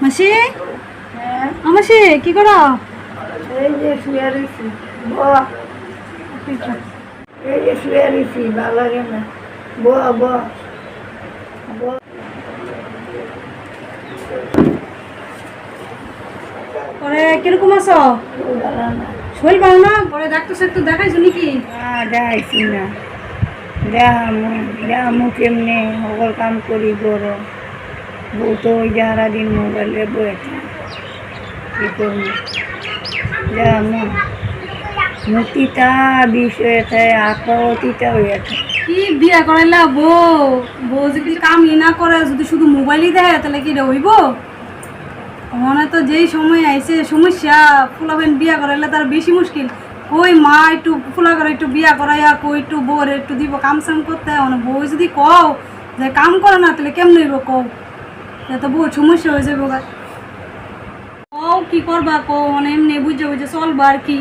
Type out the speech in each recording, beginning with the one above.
মাসি, হ্যাঁ, মাসি কি করো? এই যে শুয়ে রয়েছি। এই যে শুয়ে রয়েছি, ভালো লাগে না। ব ব ব। পরে কিরকম আছো? ভালো না। শরীর ভালো না? পরে ডাক্তার সাক্তার দেখাইছো নাকি? দেখাইছি না। দেখামু কেমনে সকল কাম করি বড় বউ তো ওই সারাদিন মোবাইলে বয়ে থাকে। কি করবো? দেখামু মুক্তিটা বিষয়ে থাকে, আঁকাও তিতা হয়ে থাকে। কি বিয়া করাইলা বউ? বউ যদি কামই না করে, যদি শুধু মোবাইলই দেয়, তাহলে কি এটা হইব? মনে তো যেই সময় আইছে সমস্যা, ফুলাবেন বিয়া করাইলে তার বেশি মুশকিল। কই মা একটু ফুলা করে একটু বিয়া করাইয়া কই একটু বউর একটু দিব কাম সাম করতে। বউ যদি কও যে কাম করে না, তাহলে কেমন হইব কও? তো বউ সমস্যা হয়ে যাবে। কও কি করবা কও, মানে এমনি বুঝে বুঝে চলবা আর কি।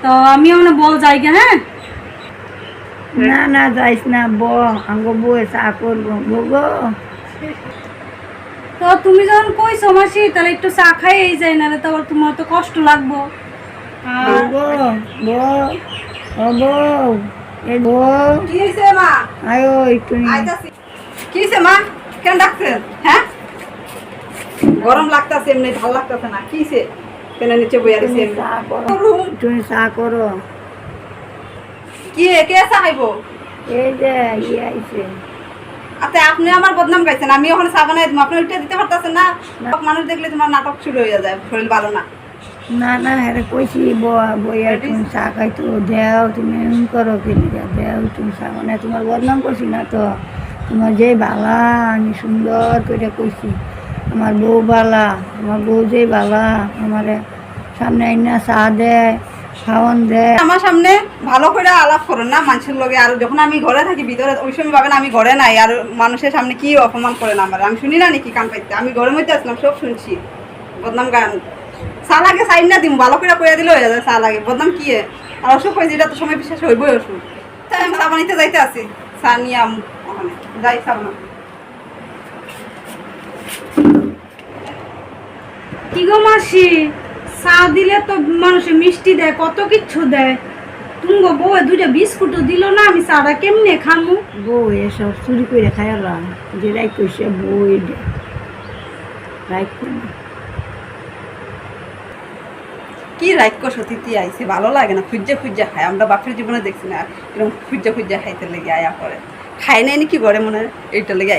তো আমিও মানে বল যাই গে। হ্যাঁ, না না যাইস না, আঙ্গ বউয়ে চা করবো গো। তো তুমি যখন কইছো মাসি, তাহলে একটু চা খাই এই যাই, না তো আবার তোমার তো কষ্ট লাগবো। আর বউ ও বউ, এই বউ কি হয়েছে মা? আয়ো একটু আইতাছি। কি হয়েছে মা? কেন ডাকছেন? হ্যাঁ, গরম লাগতাছে, এমনি ভালো লাগতাছে না। কি হয়েছে? কেন নিচে বইয়া দিছে? চা করো, তুমি চা করো। কি কে চা খাইবো? এই যে ইয়ে আইছে। আচ্ছা, আপনি আমার বদনাম গাইছেন, আমি ওখানে চা বানাই দিব, আপনি ওইটা দিতে পারতেছেন না? মানুষ দেখলে তোমার নাটক শুরু হয়ে যায়, শরীর ভালো না। না না হ্যাঁ কইছি বইয়া তুমি চা খাইতো দেও, তুমি এমন করো কিনে দেও, তুমি চা মানে তোমার বদনাম করছি না তো। তোমার যে বালা আমি সুন্দর করে কইছি, আমার বউ বালা, আমার বউ যে বালা, আমার সামনে আইনা চা দেয়, খাওয়ান দেয়। আমার সামনে ভালো করে আলাপ করো না মানুষের লগে। আর যখন আমি ঘরে থাকি ভিতরে, ওই সময় ভাবেন আমি ঘরে নাই, আর মানুষের সামনে কি অপমান করে না আমার। আমি শুনি না নাকি কান পাইতে? আমি ঘরের মধ্যে আসলাম, সব শুনছি। বদনাম গান চা লাগে চাই না দিম, ভালো করে কইয়া দিলে হয়ে যায়। চা লাগে বদনাম কি? আর অসুখ হয়েছে, এটা তো সময় বিশেষ হইবই অসুখ। তাই আমি চা বানাইতে যাইতে আছি, চা নিয়ে ওখানে যাই চা বানা। কি গো মাসি, চা দিলে তো মানুষে মিষ্টি দেয়, কত কিচ্ছু দেয়। তুমি বউ দুইটা বিস্কুটও দিল না, আমি চাটা কেমনে খামু? বউ এসব চুরি করে খাইলাম, যে রাই কইছে বই রাইট করে। কি রাইক্য সতীতি আইছে, ভালো লাগে না। খুঁজে খুঁজে খায়, আমরা বাপের জীবনে দেখছি না এরকম খুঁজে খুঁজে খাইতে লেগে আয়া করে। খায় নাই নাকি ঘরে, মনে হয় এইটা লেগে